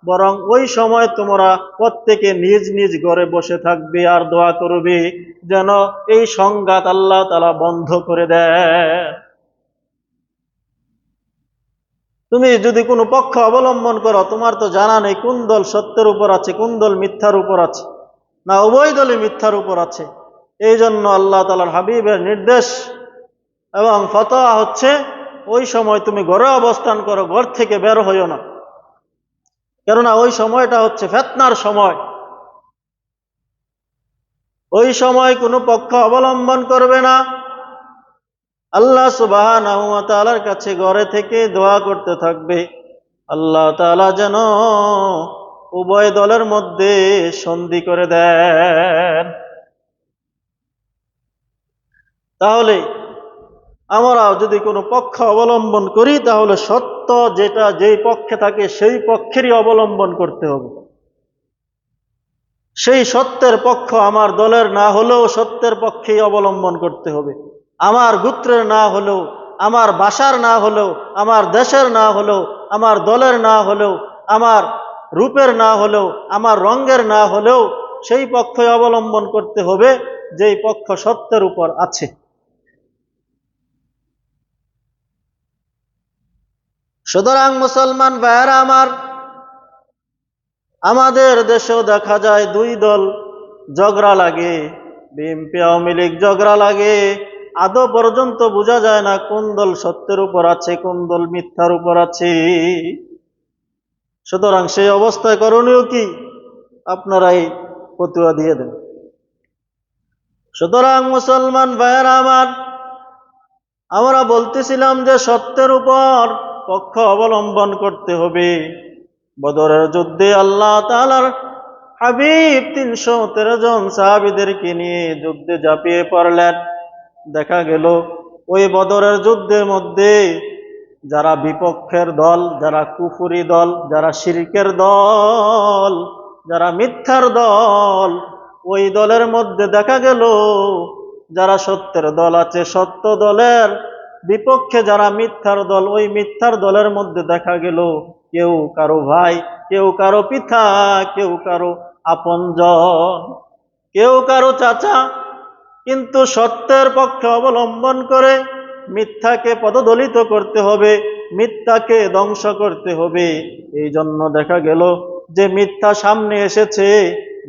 বরং ওই সময় তোমরা প্রত্যেকে নিজ নিজ ঘরে বসে থাকবে আর দোয়া করবে যেন এই সংঘাত আল্লাহ তাআলা বন্ধ করে দেয়। তুমি যদি কোনো পক্ষ অবলম্বন করো, তোমার তো জানা নেই কোন দল সত্যের উপর আছে, কোন দল মিথ্যার উপর আছে, না উভয় দলই মিথ্যার উপর আছে। এই জন্য আল্লাহ তাআলার হাবিবের নির্দেশ এবং ফতোয়া হচ্ছে, ওই সময় তুমি ঘরে অবস্থান করো, ঘর থেকে বের হইও না, কেননা ওই সময়টা হচ্ছে ফিতনার সময়। ওই সময় কোনো পক্ষ অবলম্বন করবে না। আল্লাহ সুবহানাহু ওয়া তাআলার কাছে ঘরে থেকে দোয়া করতে থাকবে, আল্লাহ তাআলা যেন উভয় দলের মধ্যে সন্ধি করে দেন। তাহলে আমরা যদি কোনো পক্ষ অবলম্বন করি তাহলে সত্য যেটা যেই পক্ষে থাকে সেই পক্ষেরই অবলম্বন করতে হবে। সেই সত্যের পক্ষ আমার দলের না হলেও সত্যের পক্ষেই অবলম্বন করতে হবে। আমার গোত্রের না হলেও, আমার ভাষার না হলেও, আমার দেশের না হলেও, আমার দলের না হলেও, আমার রূপের না হলেও, আমার রঙের না হলেও সেই পক্ষই অবলম্বন করতে হবে যেই পক্ষ সত্যের উপর আছে। সুতরাং মুসলমান ভাইয়েরা আমার, আমাদের দেশেও দেখা যায় দুই দল ঝগড়া লাগে, বিএনপি আওয়ামী লীগ ঝগড়া লাগে, আদৌ পর্যন্ত বোঝা যায় না কোন দল সত্যের উপর আছে কোন দল মিথ্যার উপর আছে। সুতরাং সেই অবস্থায় করণীয় কি? আপনারাই ফতোয়া দিয়ে দেন। সুতরাং মুসলমান ভাইয়েরা আমার, আমরা বলতেছিলাম যে সত্যের উপর পক্ষ অবলম্বন করতে হবে। বদরের যুদ্ধে আল্লাহ তাআলার হাবিব 313 জন সাহাবীদেরকে নিয়ে যুদ্ধে ঝাঁপিয়ে পড়লেন। দেখা গেল ওই বদরের যুদ্ধের মধ্যে যারা বিপক্ষের দল, যারা কুফরি দল, যারা শিরকের দল, যারা মিথ্যার দল, ওই দলের মধ্যে দেখা গেল যারা সত্যের দল আছে সত্য দলের বিপক্ষে যারা মিথ্যার দল, ওই মিথ্যার দলের মধ্যে দেখা গেল কেউ কারো ভাই, কেউ কারো পিতা, কেউ কারো আপনজন, কেউ কারো চাচা, কিন্তু সত্যের পক্ষে অবলম্বন করে মিথ্যাকে পদদলিত করতে হবে, মিথ্যাকে ধ্বংস করতে হবে। এই জন্য দেখা গেল যে মিথ্যা সামনে এসেছে,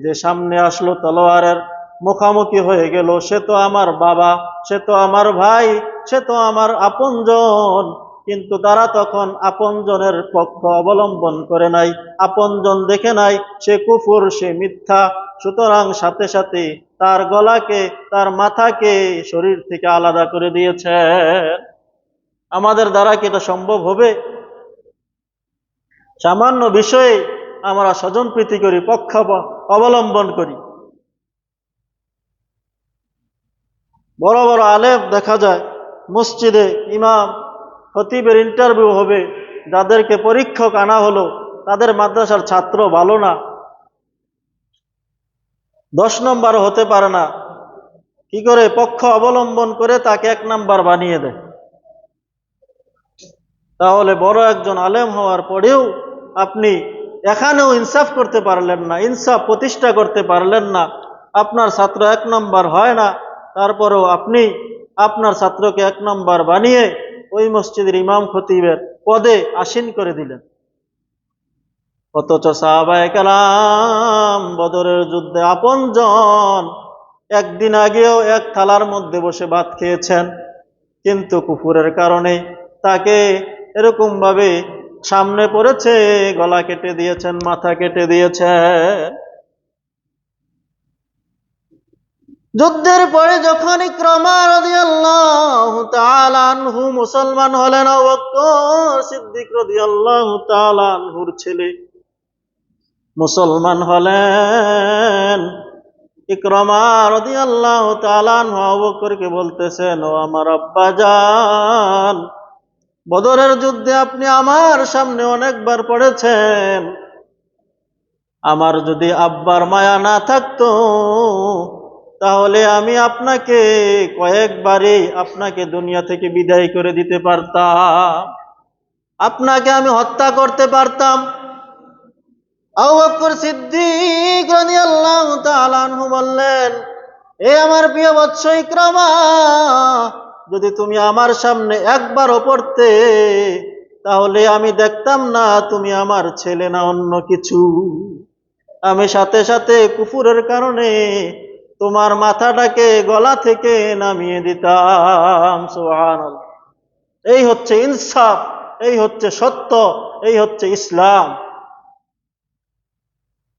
যে সামনে আসলো তলোয়ারের মুখামুখি হয়ে গেল, সে তো আমার বাবা, সে তো আমার ভাই, সে তো আমার আপনজন, কিন্তু তারা তখন আপনজনের পক্ষ অবলম্বন করে নাই, আপনজন দেখে নাই, সে কুফর, সে মিথ্যা। সুতরাং সাথে সাথে তার গলাকে, তার মাথাকে শরীর থেকে আলাদা করে দিয়েছে। আমাদের দ্বারা কি এটা সম্ভব হবে? সামান্য বিষয়ে আমরা স্বজন প্রীতি করি, পক্ষ অবলম্বন করি। বড় বড় আলেম দেখা যায় মসজিদে ইমাম খতিবের ইন্টারভিউ হবে, যাদেরকে পরীক্ষক আনা হলো তাদের মাদ্রাসার ছাত্র ভালো না, 10 নম্বরও হতে পারে না, কি করে? পক্ষ অবলম্বন করে তাকে 1 নাম্বার বানিয়ে দেয়। তাহলে বড় একজন আলেম হওয়ার পরেও আপনি এখানেও ইনসাফ করতে পারলেন না, ইনসাফ প্রতিষ্ঠা করতে পারলেন না, আপনার ছাত্র 1 নম্বর হয় না, তারপরেও আপনি আপনার ছাত্রকে 1 নম্বর বানিয়ে ওই মসজিদের ইমাম খতিবের পদে আসীন করে দিলেন। অথচ সাহাবায়ে কেরাম বদরের যুদ্ধে আপনজন, একদিন আগেও এক থালার মধ্যে বসে ভাত খেয়েছেন, কিন্তু কুফুরের কারণে তাকে এরকম ভাবে সামনে পড়েছে, গলা কেটে দিয়েছেন, মাথা কেটে দিয়েছেন। যুদ্ধের পরে যখন ইকরামা রাদিয়াল্লাহু তাআলা আনহু মুসলমান হলেন, আবু বকর সিদ্দিক রাদিয়াল্লাহু তাআলা আনহুর ছেলে মুসলমান হলেন, ইকরামা রাদিয়াল্লাহু তাআলা আনহু আবু বকরকে বলতেছেন, ও আমার আব্বাজান, বদরের যুদ্ধে আপনি আমার সামনে অনেকবার পড়েছেন, আমার যদি আব্বার মায়া না থাকতো তাহলে আমি আপনাকে কয়েকবারই আপনাকে দুনিয়া থেকে বিদায় করে দিতে পারতাম, আপনাকে আমি হত্যা করতে পারতাম। আবু বকর সিদ্দিক রাদিয়াল্লাহু তাআলা আনহু বললেন, এ আমার প্রিয় বৎস ইকরামা, যদি তুমি আমার সামনে একবারও পড়তে তাহলে আমি দেখতাম না তুমি আমার ছেলে না অন্য কিছু, আমি সাথে সাথে কুফুরের কারণে তোমার মাথাটাকে গলা থেকে নামিয়ে দিতাম। সুবহানাল্লাহ। এই হচ্ছে ইনসাফ, এই হচ্ছে সত্য, এই হচ্ছে ইসলাম।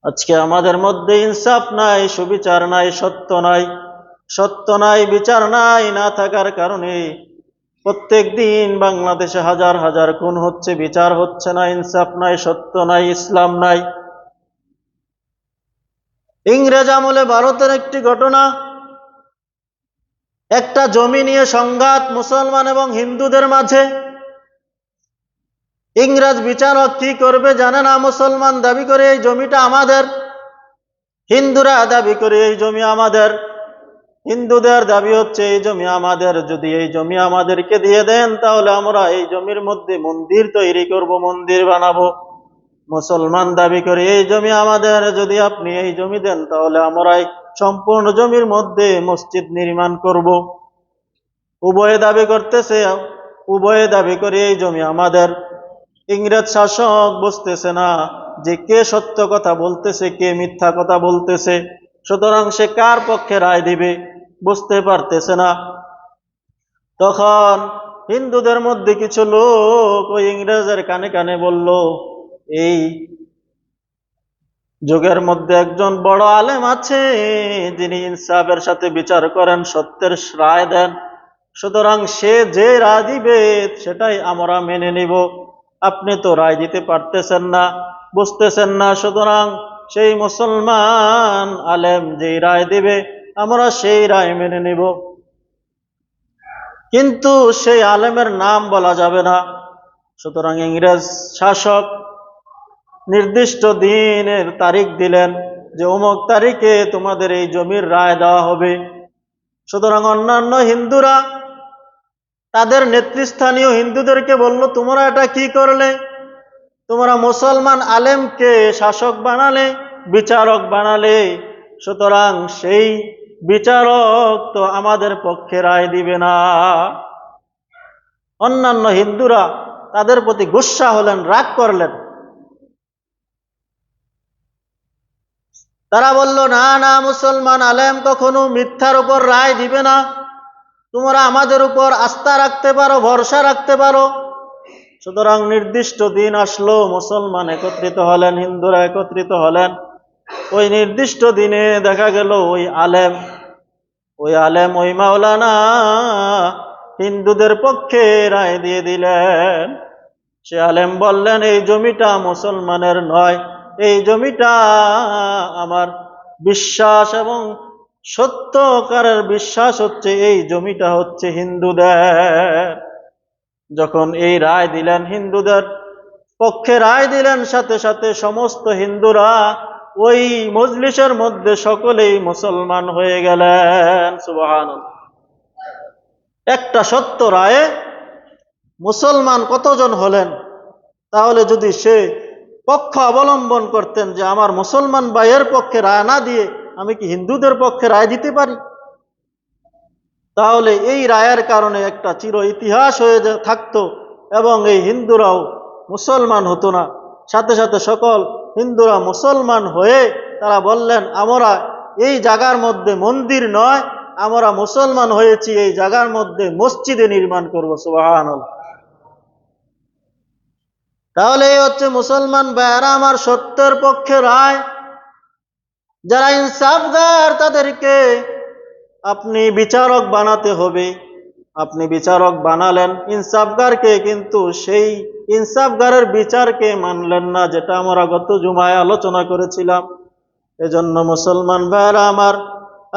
আজকে আমাদের মধ্যে ইনসাফ নাই, সুবিচার নাই, সত্য নাই, সত্য নাই, বিচার নাই, না থাকার কারণে প্রত্যেক দিন বাংলাদেশে হাজার হাজার খুন হচ্ছে, বিচার হচ্ছে না, ইনসাফ নাই, সত্য নাই, ইসলাম নাই। ইংরেজ আমলে ভারতের একটি ঘটনা, একটা জমি নিয়ে সংঘাত মুসলমান এবং হিন্দুদের মাঝে। ইংরেজ বিচারক কি করবে জানে না। মুসলমান দাবি করে এই জমিটা আমাদের, হিন্দুরা দাবি করে এই জমি আমাদের। হিন্দুদের দাবি হচ্ছে এই জমি আমাদের, যদি এই জমি আমাদেরকে দিয়ে দেন তাহলে আমরা এই জমির মধ্যে মন্দির তৈরি করব, মন্দির বানাবো। মুসলমান দাবি করে এই জমি আমাদের, যদি আপনি এই জমি দেন তাহলে আমরা এই সম্পূর্ণ জমির মধ্যে মসজিদ নির্মাণ করব। উভয়ে দাবি করতেছে, উভয়ে দাবি করে এই জমি আমাদের। ইংরেজ শাসক বুঝতেছে না যে কে সত্য কথা বলতেছে, কে মিথ্যা কথা বলতেছে, সুতরাং সে কার পক্ষে রায় দিবে বুঝতে পারতেছে না। তখন হিন্দুদের মধ্যে কিছু লোক ওই ইংরেজের কানে কানে বলল, এই যুগের মধ্যে একজন বড় আলেম আছে যিনি ইনসাফের সাথে বিচার করেন, সত্যের রায় দেন, সুতরাং সে যে রায় দিবে সেটাই আমরা মেনে নিব। আপনি তো রায় দিতে পারতেছেন না, বুঝতেছেন না, সুতরাং সেই মুসলমান আলেম যেই রায় দিবে আমরা সেই রায় মেনে নিব। কিন্তু সেই আলেমের নাম বলা যাবে না। সুতরাং ইংরেজ শাসক নির্দিষ্ট দিনের তারিখ দিলেন যে অমুক তারিখে তোমাদের এই জমির রায় দেওয়া হবে। সুতরাং অন্যান্য হিন্দুরা তাদের নেতৃস্থানীয় হিন্দুদেরকে বলল, তোমরা এটা কি করলে? তোমরা মুসলমান আলেমকে শাসক বানালে, বিচারক বানালে, সুতরাং সেই বিচারক তো আমাদের পক্ষে রায় দিবে না। অন্যান্য হিন্দুরা তাদের প্রতি গুসা হলেন, রাগ করলেন। তারা বলল, না না, মুসলমান আলেম কখনো মিথ্যার উপর রায় দিবে না, তোমরা আমাদের উপর আস্থা রাখতে পারো, ভরসা রাখতে পারো। সুতরাং নির্দিষ্ট দিন আসলো, মুসলমান একত্রিত হলেন, হিন্দুরা একত্রিত হলেন। ওই নির্দিষ্ট দিনে দেখা গেল ওই আলেম ওই মাওলানা হিন্দুদের পক্ষে রায় দিয়ে দিলেন। সে আলেম বললেন, এই জমিটা মুসলমানের নয়, এই জমিটা আমার বিশ্বাস এবং সত্যকারের বিশ্বাস হচ্ছে এই জমিটা হচ্ছে হিন্দুদের। যখন এই রায় দিলেন, হিন্দুদের পক্ষে রায় দিলেন, সাথে সাথে সমস্ত হিন্দুরা ওই মজলিসের মধ্যে সকলেই মুসলমান হয়ে গেলেন। সুবহানাল্লাহ। একটা সত্য রায়ে মুসলমান কতজন হলেন? তাহলে যদি সে পক্ষ অবলম্বন করতেন যে আমার মুসলমান ভাইয়ের পক্ষে রায় না দিয়ে আমি কি হিন্দুদের পক্ষে রায় দিতে পারি, তাহলে এই রায়ের কারণে একটা চির ইতিহাস হয়ে থাকতো এবং এই হিন্দুরাও মুসলমান হতো না। সাথে সাথে সকল হিন্দুরা মুসলমান হয়ে তারা বললেন, আমরা এই জায়গার মধ্যে মন্দির নয়, আমরা মুসলমান হয়েছি, এই জায়গার মধ্যে মসজিদে নির্মাণ করব। সুবহানাল্লাহ। তাহলে এই হচ্ছে মুসলমান ভাইয়েরা আমার সত্যের পক্ষে রায়। যারা ইনসাফগার তাদেরকে আপনি বিচারক বানাতে হবে। আপনি বিচারক বানালেন ইনসাফগারকে, কিন্তু সেই ইনসাফগারের বিচারকে মানলেন না, যেটা আমরা গত জুমায় আলোচনা করেছিলাম। এজন্য মুসলমান ভাইরা আমার,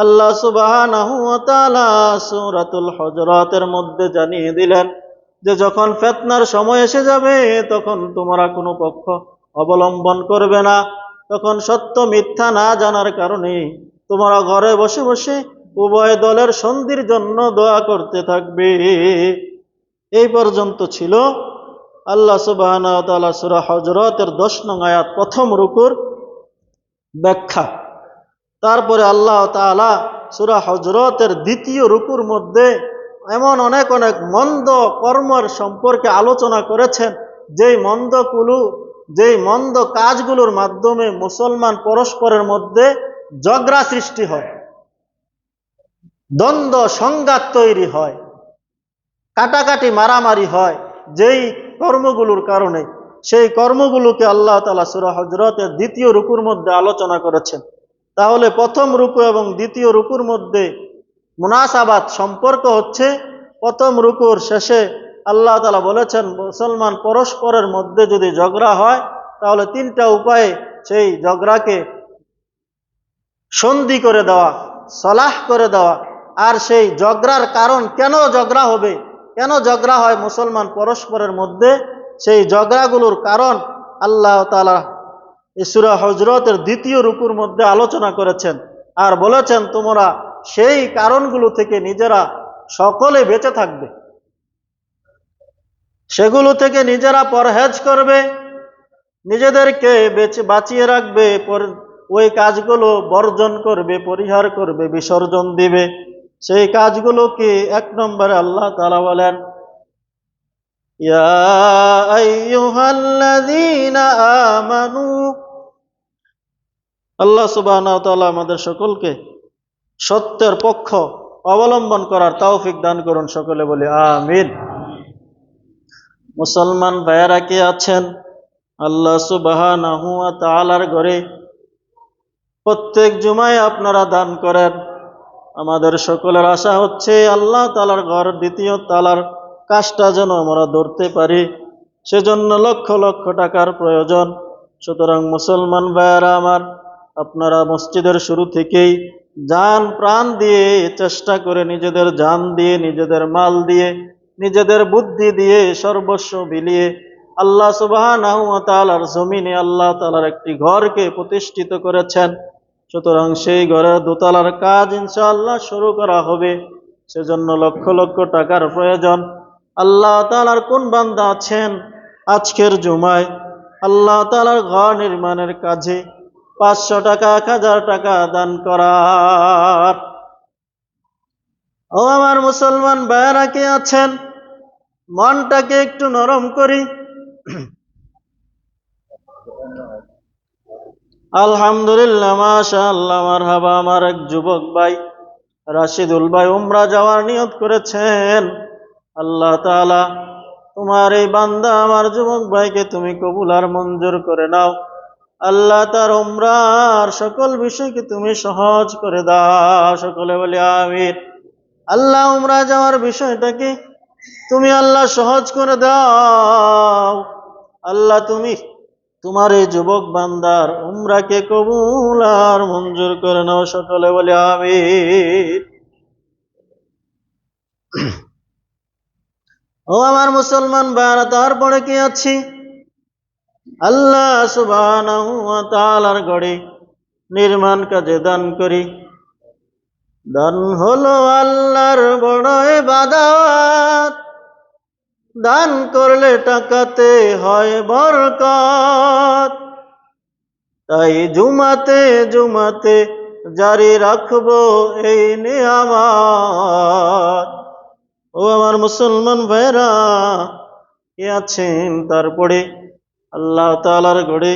আল্লাহ সুবহানাহু ওয়া তাআলা সূরাতুল হুজুরাতের মধ্যে জানিয়ে দিলেন যে যখন ফিতনার সময় এসে যাবে তখন তোমরা কোনো পক্ষ অবলম্বন করবে না। তখন সত্য মিথ্যা না জানার কারণে তোমরা ঘরে বসে বসে উভয় দলের সন্ধির জন্য দোয়া করতে থাকবে। এই পর্যন্ত ছিল আল্লাহ সুবহানাহু ওয়া তাআলা সূরা হুজুরাতের 10 নং আয়াত প্রথম রুকুর ব্যাখ্যা। তারপরে আল্লাহ তাআলা সূরা হুজুরাতের দ্বিতীয় রুকুর মধ্যে এমন অনেক অনেক মন্দ কর্মের সম্পর্কে আলোচনা করেছেন, যেই মন্দ কাজগুলোর মাধ্যমে মুসলমান পরস্পরের মধ্যে ঝগড়া সৃষ্টি হয়, দ্বন্দ্ব সংঘাত তৈরি হয়, কাটাকাটি মারামারি হয়, যেই কর্মগুলোর কারণে, সেই কর্মগুলোকে আল্লাহ তাআলা সূরা হুজুরাতের দ্বিতীয় রুকুর মধ্যে আলোচনা করেছেন। তাহলে প্রথম রুকু এবং দ্বিতীয় রুকুর মধ্যে মুনাসাবাত সম্পর্ক হচ্ছে, প্রথম রুকুর শেষে আল্লাহ তাআলা বলেছেন মুসলমান পরস্পরের মধ্যে যদি ঝগড়া হয় তাহলে 3টা উপায়ে সেই ঝগড়াকে সন্ধি করে দেওয়া, সলাহ করে দেওয়া। আর সেই ঝগড়ার কারণ কেন ঝগড়া হবে, কেন ঝগড়া হয় মুসলমান পরস্পরের মধ্যে, সেই ঝগড়াগুলোর কারণ আল্লাহ তাআলা সূরা হুজরাতের 2য় রুকুর মধ্যে আলোচনা করেছেন আর বলেছেন তোমরা সেই কারণগুলো থেকে নিজেরা সকলে বেঁচে থাকবে, সেগুলো থেকে নিজেরা পরহেজ করবে, নিজেদেরকে বাঁচিয়ে রাখবে, ওই কাজগুলো বর্জন করবে, পরিহার করবে, বিসর্জন দিবে। সেই কাজগুলো কি? 1 নম্বরে আল্লাহ তাআলা বলেন ইয়া আইয়ুহাল্লাযীনা আমানু, আল্লাহ সুবহানাহু ওয়া তাআলা আমাদের সকলকে সত্যের পক্ষ অবলম্বন করার তৌফিক দান করুন, সকলে বলি আমিন। মুসলমান ভাইয়েরা কি আছেন? আল্লাহ সুবহানাহু ওয়া তাআলার ঘরে প্রত্যেক জুমায় আপনারা দান করেন। আমাদের সকলের আশা হচ্ছে আল্লাহ তাআলার ঘর 2য় তালার কাজটা যেন আমরা ধরতে পারি, সেজন্য লক্ষ লক্ষ টাকার প্রয়োজন। সুতরাং মুসলমান ভাইয়েরা আমার, আপনারা মসজিদের শুরু থেকেই জান প্রাণ দিয়ে চেষ্টা করে, নিজেদের জান দিয়ে, নিজেদের মাল দিয়ে, নিজেদের বুদ্ধি দিয়ে, সর্বস্ব বিলিয়ে আল্লাহ সুবহানাহু ওয়া তাআলার জমিনে আল্লাহ তাআলার একটি ঘরকে প্রতিষ্ঠিত করেছেন। সুতরাং সেই ঘরের 2 তলার কাজ ইনশাআল্লাহ শুরু করা হবে, সেজন্য লক্ষ লক্ষ টাকার প্রয়োজন। আল্লাহ তাআলার কোন বান্দা আছেন আজকের জুমায় আল্লাহ তাআলার ঘর নির্মাণের কাজে 500 টাকা, 1000 টাকা দান করার? ও আমার মুসলমান ভাইয়েরা কে আছেন? মনটাকে একটু নরম করি। আলহামদুলিল্লাহ, মাশাআল্লাহ, মারহাবা। আমার এক যুবক ভাই রাশিদুল ভাই উমরা যাওয়ার নিয়ত করেছেন। আল্লাহ তাআলা তোমার এই বান্দা আমার যুবক ভাইকে তুমি কবুল আর মঞ্জুর করে নাও। আল্লাহ তার উমরার সকল বিষয়কে তুমি সহজ করে দাও, সকলে বলি আমিন। আল্লাহ উমরা যাওয়ার বিষয়টাকে তুমি আল্লাহ সহজ করে দাও। আল্লাহ তুমি তোমার এই যুবক বান্দার উমরাকে কবুল আর মঞ্জুর করে নাও, সকলে বলি আমিন। ও আমার মুসলমান ভাইরা, তারপরে কি আছি? আল্লাহ সুবহানাহু ওয়া তাআলার ঘরে নির্মাণ কাজে দান করি। দান হলো আল্লাহর বড় ইবাদত, দান করলে টাকাতে হয় বরকত। তাই জুমাতে জুমাতে জারি রাখবো এই নিয়ামত। ও আমার মুসলমান ভাইরা কে আছেন? তারপরে আল্লাহ তাআলার ঘরে